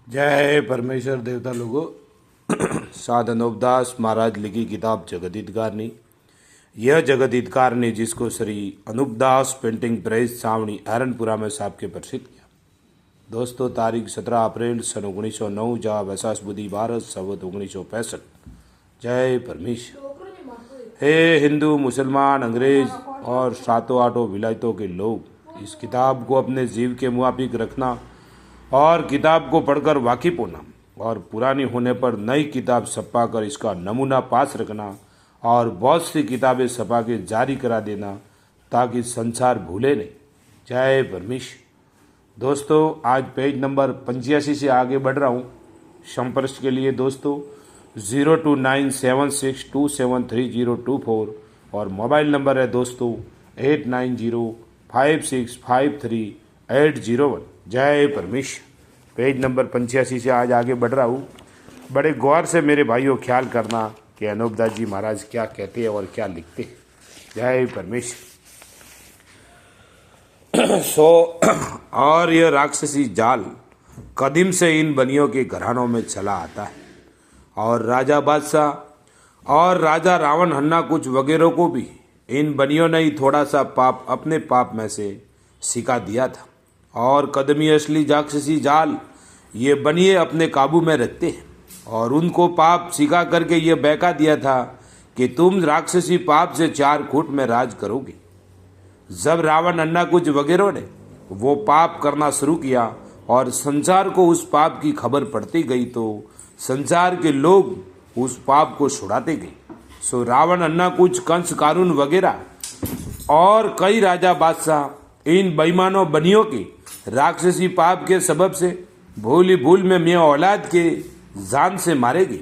जय परमेश्वर देवता लोगों। साध अनूपदास महाराज लिखी किताब जगत हितकारनी। यह जगत हितकारनी जिसको श्री अनूपदास पेंटिंग प्रेस छावनी एरनपुरा में साहब के प्रसिद्ध किया। दोस्तों, तारीख 17 अप्रैल सन 1909 जहाँ वैसाख बुद्धि भारत संवत 1965। जय परमेश्वर। हे हिंदू, मुसलमान, अंग्रेज और सातों आठों विलायतों के लोग, इस किताब को अपने जीव के मुआफिक रखना और किताब को पढ़कर वाकिफ होना और पुरानी होने पर नई किताब छपा कर इसका नमूना पास रखना और बहुत सी किताबें छपा के जारी करा देना ताकि संसार भूले नहीं। जय परमेश्वर। दोस्तों, आज पेज नंबर 85 से आगे बढ़ रहा हूँ। संपर्क के लिए दोस्तों 029762733024 और मोबाइल नंबर है दोस्तों 8905653801। जय परमेश्वर। पेज नंबर 85 से आज आगे बढ़ रहा हूँ। बड़े गौर से मेरे भाइयों ख्याल करना कि अनूपदास जी महाराज क्या कहते हैं और क्या लिखते हैं। जय परमेश्वर। और यह राक्षसी जाल कदीम से इन बनियों के घरानों में चला आता है और राजा बादशाह और राजा रावण हन्ना कुछ वगैरह को भी इन बनियों ने ही थोड़ा सा पाप अपने पाप में से सिखा दिया था और कदमी असली राक्षसी जाल ये बनिए अपने काबू में रखते हैं और उनको पाप सिखा करके ये बहका दिया था कि तुम राक्षसी पाप से 4 खूंट में राज करोगे। जब रावण अन्ना कुछ वगैरह ने वो पाप करना शुरू किया और संसार को उस पाप की खबर पड़ती गई तो संसार के लोग उस पाप को छुड़ाते गए। सो रावण अन्ना कुछ कंस कारून वगैरह और कई राजा बादशाह इन बेईमानों बनियों के राक्षसी पाप के सबब से भूल भूल में मियाँ औलाद के जान से मारे गए।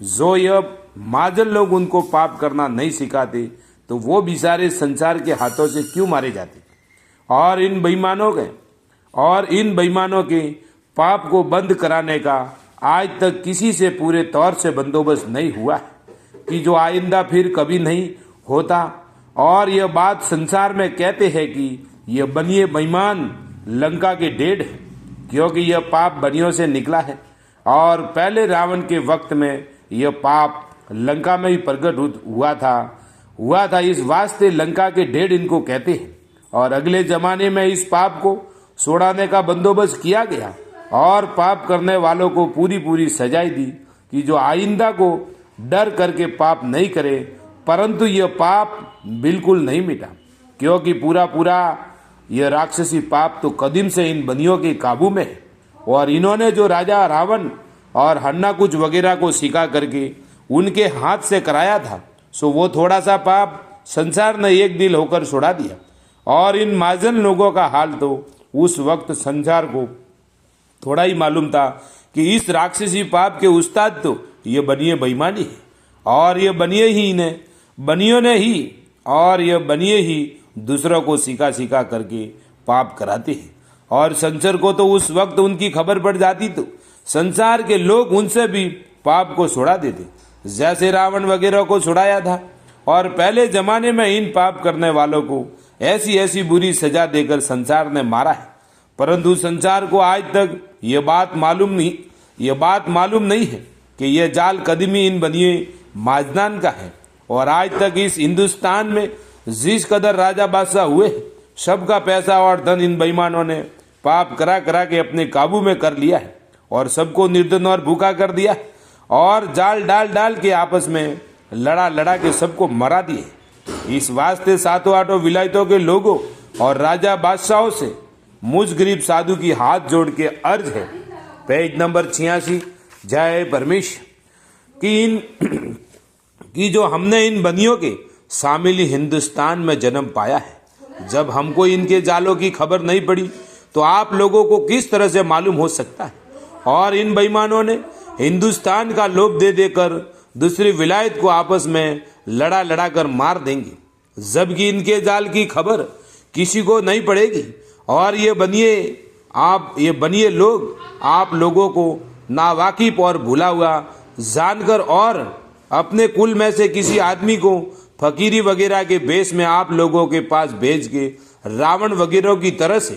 जो यह माजन लोग उनको पाप करना नहीं सिखाते तो वो बेचारे संसार के हाथों से क्यों मारे जाते। और इन बेईमानों के पाप को बंद कराने का आज तक किसी से पूरे तौर से बंदोबस्त नहीं हुआ है कि जो आइंदा फिर कभी नहीं होता। और यह बात संसार में कहते हैं कि यह बनिए बेईमान लंका के डेढ़ है क्योंकि यह पाप बनियों से निकला है और पहले रावण के वक्त में यह पाप लंका में ही प्रकट हुआ था। इस वास्ते लंका के डेढ़ इनको कहते हैं और अगले जमाने में इस पाप को छुड़ाने का बंदोबस्त किया गया और पाप करने वालों को पूरी सजाएं दी कि जो आइंदा को डर करके पाप नहीं करे। परंतु यह पाप बिल्कुल नहीं मिटा क्योंकि पूरा यह राक्षसी पाप तो कदीम से इन बनियों के काबू में है और इन्होंने जो राजा रावण और हन्ना कुछ वगैरह को सिखा करके उनके हाथ से कराया था सो वो थोड़ा सा पाप संसार ने एक दिल होकर छुड़ा दिया। और इन माजन लोगों का हाल तो उस वक्त संसार को थोड़ा ही मालूम था कि इस राक्षसी पाप के उस्ताद तो ये बनिए बेईमानी है और ये बनिए ही दूसरों को सिखा करके पाप कराते हैं। और संसार को तो उस वक्त उनकी खबर पड़ जाती तो संसार के लोग उनसे भी पाप को छुड़ा देते जैसे रावण वगैरह को छुड़ाया था। और पहले जमाने में इन पाप करने वालों को ऐसी बुरी सजा देकर संसार ने मारा है। परंतु संसार को आज तक ये बात मालूम नहीं है कि यह जाल कदीमी इन बनिए माजनान का है। और आज तक इस हिंदुस्तान में जिस कदर राजा बादशाह हुए सबका पैसा और धन इन बेईमानों ने पाप करा के अपने काबू में कर लिया है और सबको निर्धन और भूखा कर दिया और जाल डाल के आपस में लड़ा के सबको मरा दिए। इस वास्ते सातों आठों विलायतों के लोगों और राजा बादशाहों से मुझ गरीब साधु की हाथ जोड़ के अर्ज है। Page number 86। जय परमेश्वर। कि जो हमने इन बनियों के शामिल हिंदुस्तान में जन्म पाया है, जब हमको इनके जालों की खबर नहीं पड़ी तो आप लोगों को किस तरह से मालूम हो सकता है। और इन बेईमानों ने हिंदुस्तान का लोभ दे देकर दूसरी विलायत को आपस में लड़ा कर मार देंगे जबकि इनके जाल की खबर किसी को नहीं पड़ेगी। और ये बनिए लोग आप लोगों को नावाकिफ और भूला हुआ जानकर और अपने कुल में से किसी आदमी को फकीरी वगैरह के भेष में आप लोगों के पास भेज के रावण वगैरह की तरह से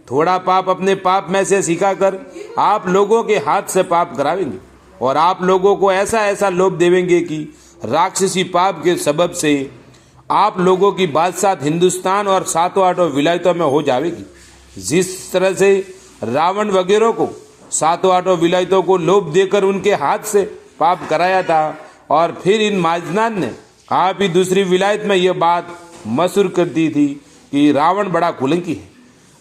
थोड़ा पाप अपने पाप में से सिखाकर आप लोगों के हाथ से पाप करावेंगे और आप लोगों को ऐसा ऐसा लोभ देवेंगे कि राक्षसी पाप के सबब से आप लोगों की बादशाह हिंदुस्तान और सातों आठों विलायतों में हो जाएगी। जिस तरह से रावण वगैरह को सातों आठों विलायतों को लोभ देकर उनके हाथ से पाप कराया था, और फिर इन माजनान ने आप ही दूसरी विलायत में यह बात मशहूर कर दी थी कि रावण बड़ा कुलंकी है।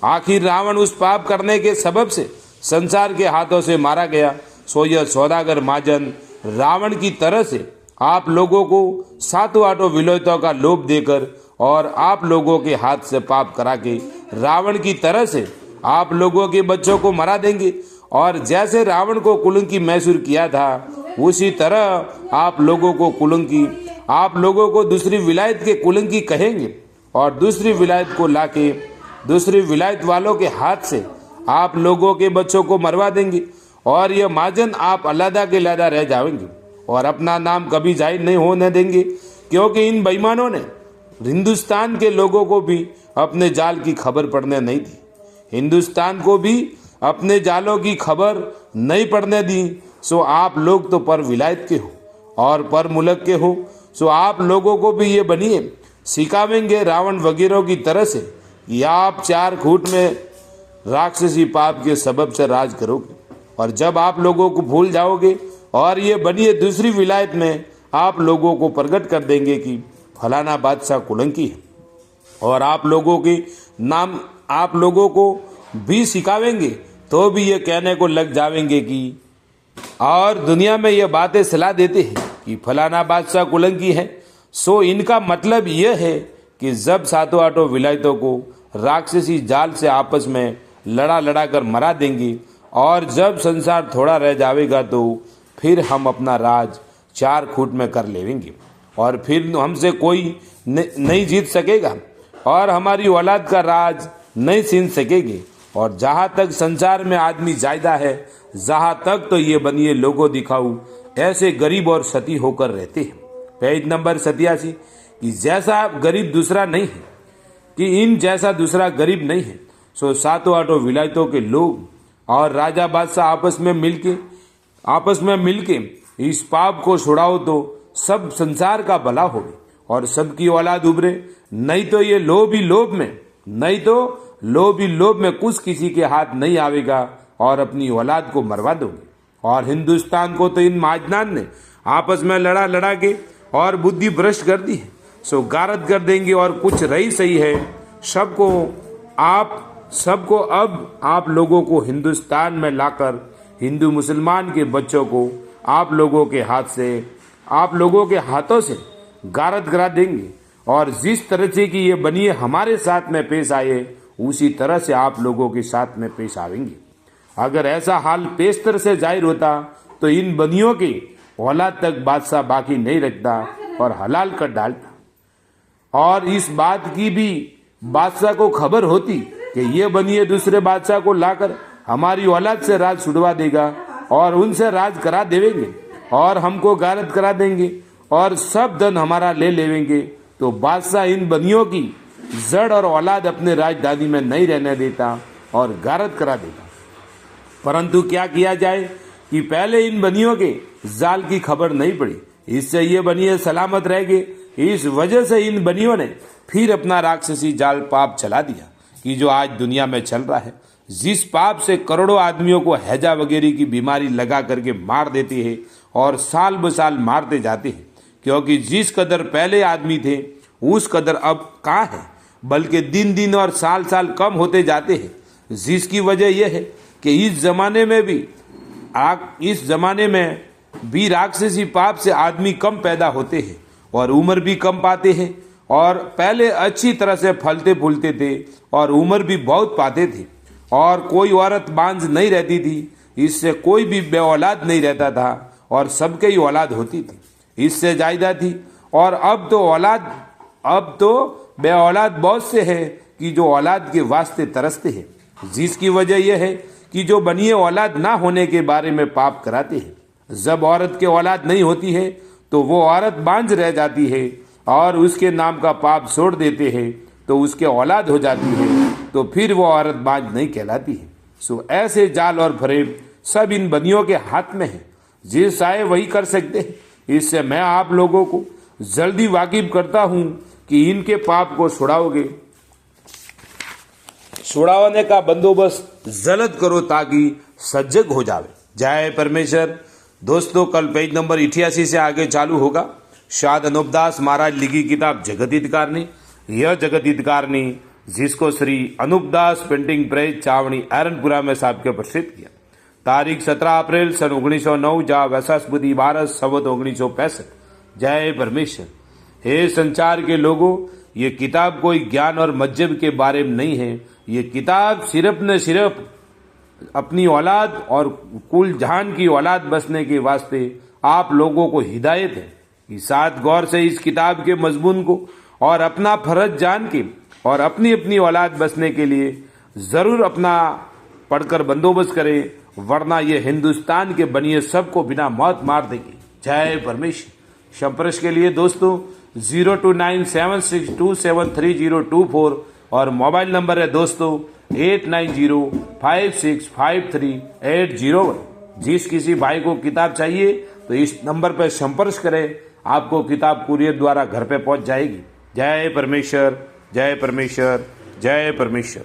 आखिर रावण उस पाप करने के सबब से संसार के हाथों से मारा गया। सो यह सौदागर महाजन रावण की तरह से आप लोगों को सातों आठों विलायतों का लोभ देकर और आप लोगों के हाथ से पाप करा के रावण की तरह से आप लोगों के बच्चों को मरा देंगे। और जैसे रावण को कुलंकी मैसूर किया था उसी तरह आप लोगों को कुलंकी, आप लोगों को दूसरी विलायत के कुलंकी कहेंगे और दूसरी विलायत को लाके दूसरी विलायत वालों के हाथ से आप लोगों के बच्चों को मरवा देंगे। और यह महाजन आप अलहदा के अलहदा रह जाएंगे और अपना नाम कभी जाहिर नहीं होने देंगे, क्योंकि इन बेईमानों ने हिंदुस्तान के लोगों को भी अपने जाल की खबर पड़ने नहीं दी, हिंदुस्तान को भी अपने जालों की खबर नहीं पड़ने दी। सो आप लोग तो पर विलायत के हो और पर मुल्क के हो, सो आप लोगों को भी ये बनिए सिखावेंगे रावण वगैरह की तरह से कि आप 4 खूंट में राक्षसी पाप के सबब से राज करोगे। और जब आप लोगों को भूल जाओगे और ये बनिए दूसरी विलायत में आप लोगों को प्रकट कर देंगे कि फलाना बादशाह कुलंकी है, और आप लोगों के नाम आप लोगों को भी सिखावेंगे तो भी ये कहने को लग जाएंगे कि और दुनिया में ये बातें सलाह देते हैं कि फलाना बादशाह कुलंकी है। सो इनका मतलब यह है कि जब सातों आठों विलायतों को राक्षसी जाल से आपस में लड़ा कर मरा देंगे और जब संसार थोड़ा रह जाएगा तो फिर हम अपना राज 4 खूंट में कर लेंगे और फिर हमसे कोई नहीं जीत सकेगा और हमारी औलाद का राज नहीं छीन सकेगी। और जहाँ तक संसार में आदमी जायदा है, जहाँ तक तो ये बनिए लोगों दिखाऊ ऐसे गरीब और सती होकर रहते हैं। पेज नंबर 87 कि जैसा गरीब दूसरा नहीं है, कि इन जैसा दूसरा गरीब नहीं है। सो सातों आठों विलायतों के लोग और राजा बादशाह आपस में मिलके इस पाप को छुड़ाओ तो सब संसार का भला हो और सबकी औलाद उभरे। नहीं तो ये लोभ ही लोभ में कुछ किसी के हाथ नहीं आवेगा और अपनी औलाद को मरवा दोगे। और हिंदुस्तान को तो इन महाजनान ने आपस में लड़ा के और बुद्धि भ्रष्ट कर दी है। सो गारद कर देंगे और कुछ रही सही है सबको अब आप लोगों को हिंदुस्तान में लाकर हिंदू मुसलमान के बच्चों को आप लोगों के हाथों से गारद करा देंगे। और जिस तरह से कि ये बनिए हमारे साथ में पेश आए उसी तरह से आप लोगों के साथ में पेश आवेंगे। अगर ऐसा हाल पेशतर से जाहिर होता तो इन बनियों की औलाद तक बादशाह बाकी नहीं रखता और हलाल कर डालता। और इस बात की भी बादशाह को खबर होती कि ये बनिए दूसरे बादशाह को लाकर हमारी औलाद से राज छुड़वा देगा और उनसे राज करा देवेंगे और हमको गारद करा देंगे और सब धन हमारा ले लेवेंगे। तो बादशाह इन बनियों की जड़ और औलाद अपने राजधानी में नहीं रहने देता और गारद करा देता। परंतु क्या किया जाए कि पहले इन बनियों के जाल की खबर नहीं पड़ी, इससे ये बनिए सलामत रह गए। इस वजह से इन बनियों ने फिर अपना राक्षसी जाल पाप चला दिया कि जो आज दुनिया में चल रहा है, जिस पाप से करोड़ों आदमियों को हैजा वगैरह की बीमारी लगा करके मार देती है और साल ब साल मारते जाते हैं। क्योंकि जिस कदर पहले आदमी थे उस कदर अब कहाँ है, बल्कि दिन दिन और साल साल कम होते जाते हैं। जिसकी वजह यह है कि इस जमाने में भी राक्षसी पाप से आदमी कम पैदा होते हैं और उम्र भी कम पाते हैं। और पहले अच्छी तरह से फलते फूलते थे और उम्र भी बहुत पाते थे और कोई औरत बांझ नहीं रहती थी, इससे कोई भी बेऔलाद नहीं रहता था और सबके ही औलाद होती थी, इससे जायदा थी। और अब तो बेऔलाद बहुत से हैं कि जो औलाद के वास्ते तरसते हैं। जिसकी वजह यह है कि जो बनिए औलाद ना होने के बारे में पाप कराते हैं। जब औरत के औलाद नहीं होती है तो वो औरत बांझ रह जाती है और उसके नाम का पाप छोड़ देते हैं तो उसके औलाद हो जाती है तो फिर वो औरत बाज नहीं कहलाती है। सो ऐसे जाल और फरेब सब इन बंदियों के हाथ में है, जे चाहे वही कर सकते हैं। इससे मैं आप लोगों को जल्दी वाकिफ करता हूं कि इनके पाप को छुड़ाने का बंदोबस्त जल्द करो ताकि सजग हो जावे। जय परमेश्वर। दोस्तों, कल पेज नंबर 88 से आगे चालू होगा। शाद अनूपदास महाराज लिखी किताब जगत हितकारनी। यह जगत हितकारनी जिसको श्री अनूपदास पेंटिंग प्रेस चावनी एरनपुरा में साहब के प्रसिद्ध किया। तारीख 17 अप्रैल सन 1909 जहाँ वैसाख बुद्धि भारत संवत 1965। जय परमेश्वर। हे संचार के लोगों, ये किताब कोई ज्ञान और मजहब के बारे में नहीं है। ये किताब सिर्फ न सिर्फ अपनी औलाद और कुल जहान की औलाद बसने के वास्ते आप लोगों को हिदायत है कि साथ गौर से इस किताब के मजमून को और अपना फर्ज जान के और अपनी अपनी औलाद बसने के लिए जरूर अपना पढ़कर बंदोबस्त करें, वरना ये हिंदुस्तान के बनिए सबको बिना मौत मार देगी। जय परमेश्वर। संपर्क के लिए दोस्तों 029762733024 और मोबाइल नंबर है दोस्तों 8905653801। जिस किसी भाई को किताब चाहिए तो इस नंबर पर संपर्क करें, आपको किताब कुरियर द्वारा घर पे पहुंच जाएगी। जय परमेश्वर, जय परमेश्वर, जय परमेश्वर।